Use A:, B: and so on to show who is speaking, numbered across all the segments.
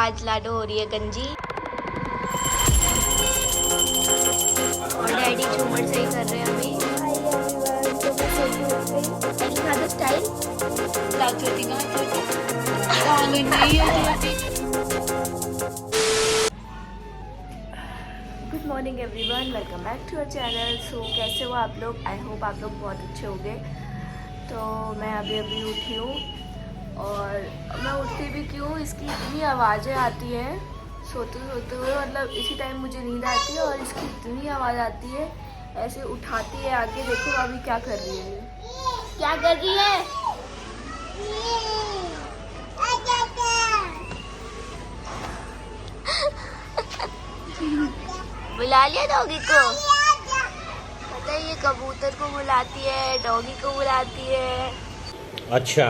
A: आज लाडो हो रही है गंजी और डैडी झूमर सही कर रहे हैं अभी। Style good morning everyone, welcome back to our channel. So कैसे हो आप लोग? आई होप आप लोग बहुत अच्छे होंगे। तो मैं अभी उठी हूँ और मैं उठती भी क्यों, इसकी इतनी आवाज़ें आती हैं सोते सोते हुए, मतलब इसी टाइम मुझे नींद आती है और इसकी इतनी आवाज़ आती है, ऐसे उठाती है आके। देखो अभी क्या कर रही है, क्या कर रही है? बुला लिया डॉगी को? पता है, ये कबूतर को बुलाती है, डॉगी को बुलाती है।
B: अच्छा।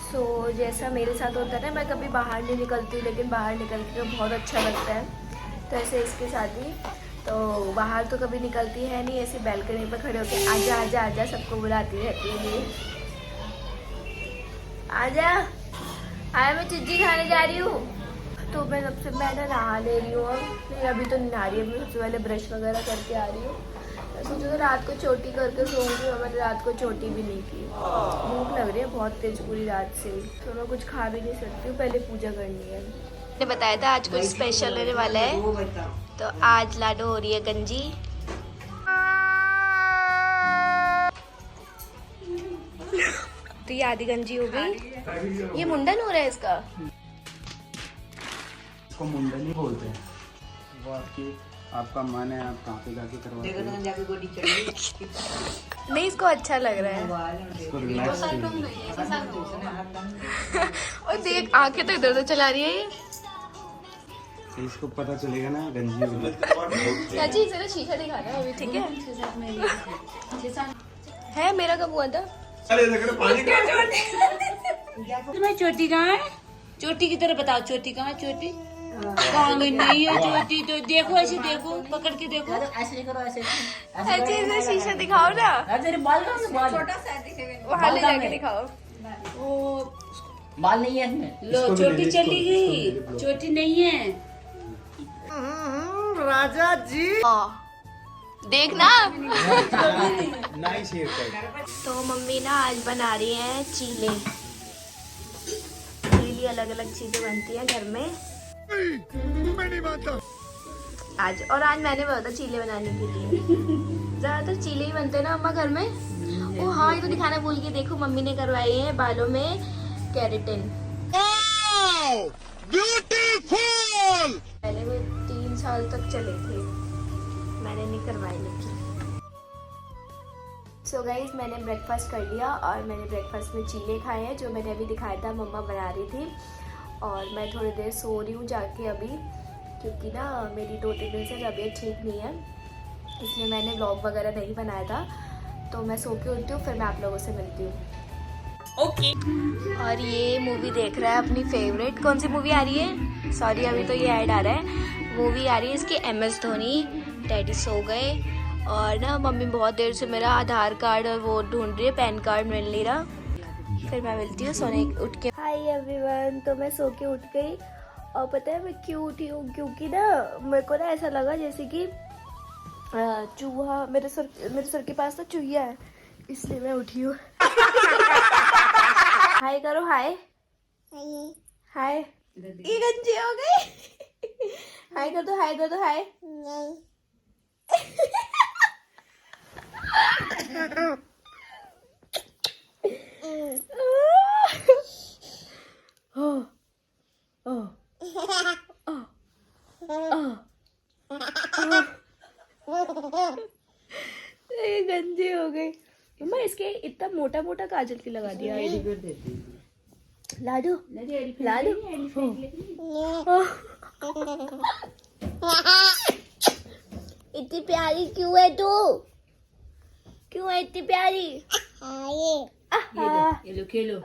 A: सो जैसा मेरे साथ होता है ना, मैं कभी बाहर नहीं निकलती, लेकिन बाहर निकल के बहुत अच्छा लगता है। तो ऐसे इसके साथ ही, तो बाहर तो कभी निकलती है नहीं, ऐसे बैल्कनी पर खड़े होकर आजा आजा आजा सबको बुलाती रहती है। आजा आया, मैं चिज्जी खाने जा रही हूँ। तो मैं ना नहा ले रही हूँ। अब नहीं, अभी तो नहीं नहा रही है, मैं सबसे पहले ब्रश वगैरह करके आ रही हूँ। सोचा तो रात को चोटी करके सोऊंगी, और मैंने रात को चोटी भी नहीं की। भूख लग रही है बहुत तेज पूरी रात से, तो मैं कुछ खा भी नहीं सकती हूँ, पहले पूजा करनी है। मैंने बताया था आज कुछ स्पेशल होने वाला है, तो आज लाडो हो रही है गंजी। तो ये आधी गंजी हो गई। ये मुंडन हो रहा है इसका?
C: इसको मुंडन ही बोलते हैं। वो आपका मन है, आप कहाँ पे जाके करवाते हैं?
A: नहीं, इसको अच्छा लग रहा है।
C: इसको रिलैक्स
A: और देख, आंखें तो इधर उधर चला रही है ये।
C: इसको पता चलेगा ना गंजी होगी।
A: चाची इसे ना शीशा दिखाना अभी, ठीक है मेरा कब हुआ था?
D: तुम्हें चोटी कहाँ है? चोटी की तरह बताओ, चोटी कहाँ है? चोटी कहाँ गई? नहीं है चोटी, तो देखो ऐसे, देखो पकड़ के देखो, ऐसे करो, ऐसे
A: चाची इसे शीशा दिखाओ ना,
D: बाल कहाँ से? बाल
A: वहाँ ले जाके दिखाओ।
D: वो बाल नहीं है इसमें। लो चोटी चली गई, चोटी नहीं है।
C: राजा जी
A: देखना।
C: Nice hair cut.
A: तो मम्मी ना आज बना रही हैं चीले। अलग अलग चीजें बनती हैं घर में
B: मैं नहीं मानता।
A: आज, और आज मैंने बोला था चीले बनाने के लिए। ज्यादातर चीले ही बनते हैं ना अम्मा घर में। ओ हाँ, ये तो दिखाना भूल गई, देखो मम्मी ने करवाई है बालों में केराटिन। ब्यूटीफुल। पहले वो 3 साल तक चले थे, मैंने नहीं करवाई लेकिन। सो गाइज, मैंने ब्रेकफास्ट कर लिया और मैंने ब्रेकफास्ट में चीले खाए हैं, जो मैंने अभी दिखाया था, मम्मा बना रही थी। और मैं थोड़ी देर सो रही हूँ जाके अभी, क्योंकि ना मेरी 2-3 दिन से तबीयत ठीक नहीं है, इसलिए मैंने व्लॉग वगैरह नहीं बनाया था। तो मैं सो के उठती हूँ, फिर मैं आप लोगों से मिलती हूँ। ओके। और ये मूवी देख रहा है अपनी फेवरेट। कौन सी मूवी आ रही है? सॉरी, अभी तो ये ऐड आ रहा है। मूवी आ रही है इसकी MS धोनी। डैडी सो गए और ना मम्मी बहुत देर से मेरा आधार कार्ड और वो ढूंढ रही है, पैन कार्ड मिल नहीं रहा। फिर मैं मिलती हूँ सोने उठ के। हाय एवरीवन, तो मैं सो के उठ गई और पता है मैं क्यों उठी हूँ? क्योंकि ना मेरे को ना ऐसा लगा जैसे कि चूहा मेरे सर के पास ना चूहिया है, इसलिए मैं उठी हूँ। हाय करो, हाय हाय। ये गंजी हो गई। हाय कर दो, हाय कर दो, हाय। ये गंजी हो गई। मम्मा इसके इतना मोटा मोटा काजल की लगा दिया। लाडू लाडू इतनी प्यारी क्यों है तू? क्यों है इतनी प्यारी?
D: खेलो खेलो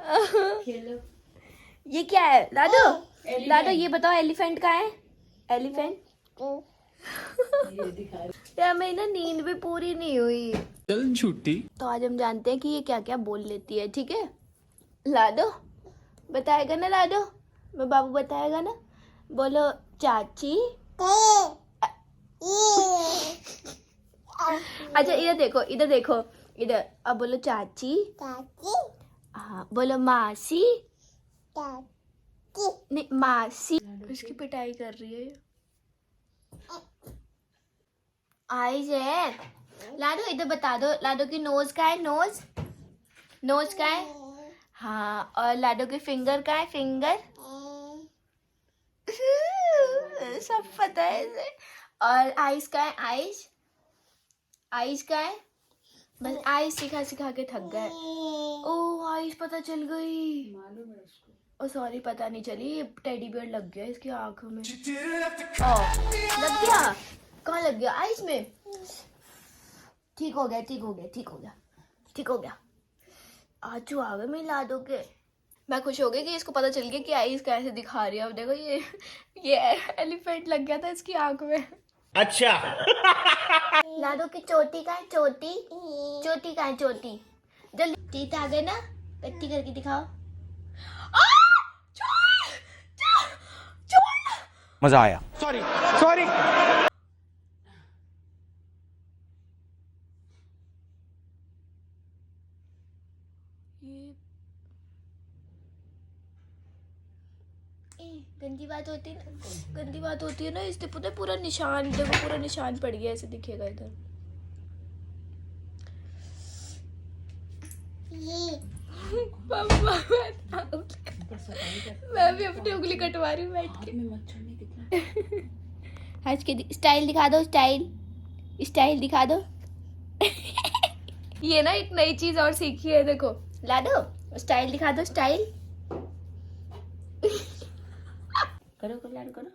D: खेलो।
A: ये क्या है लाडो? लाडो ये बताओ, एलिफेंट कहाँ है? एलिफेंट यार मेरी ना नींद भी पूरी नहीं हुई।
B: चल झूठी।
A: तो आज हम जानते हैं कि ये क्या क्या बोल लेती है, ठीक है? लाडो बताएगा ना, लाडो मैं बाबू बताएगा ना। बोलो चाची। अच्छा इधर देखो, इधर देखो, इधर। अब बोलो चाची। हाँ बोलो मासी। नहीं मासी। उसकी पिटाई कर रही है। आइज है। लाडो इधर बता दो, लाडो की नोज का है, नोज, नोज का है। हाँ और लाडो की फिंगर का है, फिंगर। सब पता है इसे। और आइस का है, आइस, आइस का है। बस आइस सिखा सिखा के थक गए। ओह आइस पता चल गई। ओ सॉरी पता नहीं चली। टेडी बियर लग गया इसकी आंखों में। लग गया, कहाँ लग गया? आइस में। ठीक हो गया, ठीक हो गया, ठीक हो गया, ठीक हो गया। आजू आ गए मेरी लाडो के। मैं खुश हो गई कि इसको पता चल गया कि आइस कैसे दिखा रही है। अब देखो ये एलिफेंट लग गया था इसकी आंख में।
B: अच्छा।
A: लाडो की चोटी का है, चोटी, चोटी का है, चोटी। जल्दी टीथ आ गए ना, कट्टी करके दिखाओ।
B: मजा आया। Sorry sorry. गंदी बात होती है ना, गंदी बात होती है ना। इससे पता है पूरा निशान, देखो पूरा निशान पड़ गया, ऐसे दिखेगा इधर। मैं भी अपनी उंगली कटवा रही हूँ बैठ के। आज के स्टाइल दिखा दो, स्टाइल, स्टाइल दिखा दो। ये ना एक नई चीज और सीखी है, देखो लाडो स्टाइल दिखा दो, स्टाइल। करो करो लाडो करो।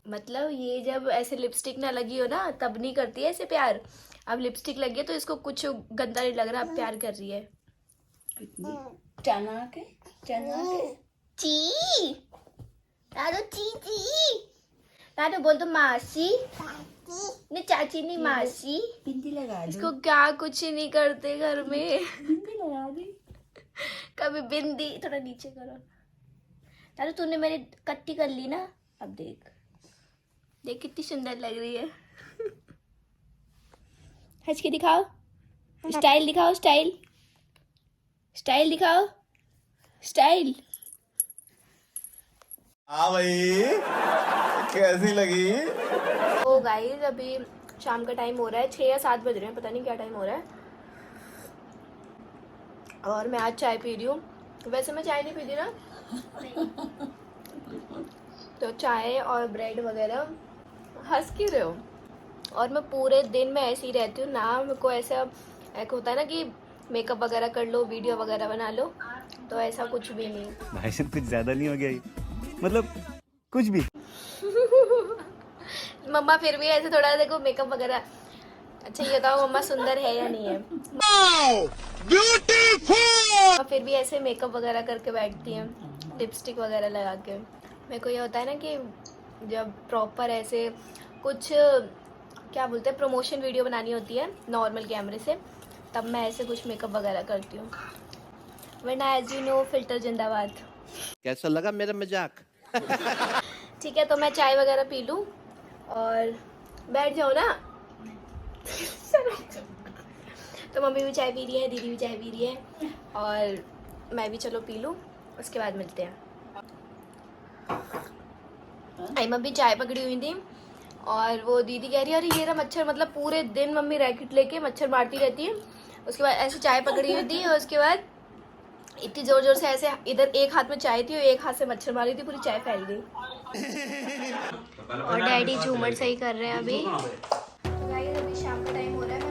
B: मतलब ये जब ऐसे लिपस्टिक ना लगी हो ना तब नहीं करती है ऐसे प्यार। अब लिपस्टिक लगी है तो इसको कुछ गंदा नहीं लग रहा, अब प्यार कर रही है।
D: चना के
A: ची लाडो, ची ची। लाडो बोल दो मासी। नहीं चाची नहीं, मासी।
D: बिंदी लगा दो,
A: इसको क्या कुछ ही नहीं करते घर में।
D: बिंदी लगा दी।
A: कभी बिंदी, थोड़ा नीचे करो। लाडो तूने मेरी कट्टी कर ली ना, अब देख, देख कितनी सुंदर लग रही है। हंस के दिखाओ, स्टाइल दिखाओ, स्टाइल, स्टाइल दिखाओ, स्टाइल।
E: हाँ भाई कैसी लगी?
A: ओ गाइस अभी शाम का टाइम हो रहा है, 6 या 7 बज रहे हैं, पता नहीं क्या टाइम हो रहा है। और मैं आज चाय पी रही हूँ। वैसे मैं चाय नहीं पीती ना, तो चाय और ब्रेड वगैरह। हंस क्यों रहे हो? और मैं पूरे दिन में ऐसे ही रहती हूँ ना। मेरे को ऐसा एक होता है ना कि मेकअप वगैरह कर लो, वीडियो वगैरह बना लो, तो ऐसा कुछ भी नहीं।
F: भाई साहब कुछ ज्यादा नहीं हो गया ये? मतलब कुछ भी।
A: मम्मा फिर भी ऐसे थोड़ा देखो मेकअप वगैरह। अच्छा ये बताओ मम्मा सुंदर है या नहीं है? ब्यूटीफुल। फिर भी ऐसे मेकअप वगैरह करके बैठती हैं, लिपस्टिक वगैरह लगा के। मेरे को ये होता है ना कि जब प्रॉपर ऐसे कुछ क्या बोलते हैं प्रमोशन वीडियो बनानी होती है नॉर्मल कैमरे से, तब मैं ऐसे कुछ मेकअप वगैरह करती हूँ, वरना एज यू नो फिल्टर जिंदाबाद।
E: कैसा लगा मेरा मजाक?
A: ठीक है तो मैं चाय वगैरह पी लूँ और बैठ जाओ ना। तो मम्मी भी चाय पी रही है, दीदी भी चाय पी रही है, और मैं भी चलो पी लूँ, उसके बाद मिलते हैं। आई मम्मी चाय पकड़ी हुई थी और वो दीदी कह रही है अरे ये रहा मच्छर, मतलब पूरे दिन मम्मी रैकेट लेके मच्छर मारती रहती है। उसके बाद ऐसे चाय पकड़ी हुई थी और उसके बाद इतनी जोर जोर से ऐसे, इधर एक हाथ में चाय थी और एक हाथ से मच्छर मारी थी, पूरी चाय फैल गई। और डैडी झूमर सही कर रहे हैं अभी। तो गाइस अभी शाम का टाइम हो रहा है,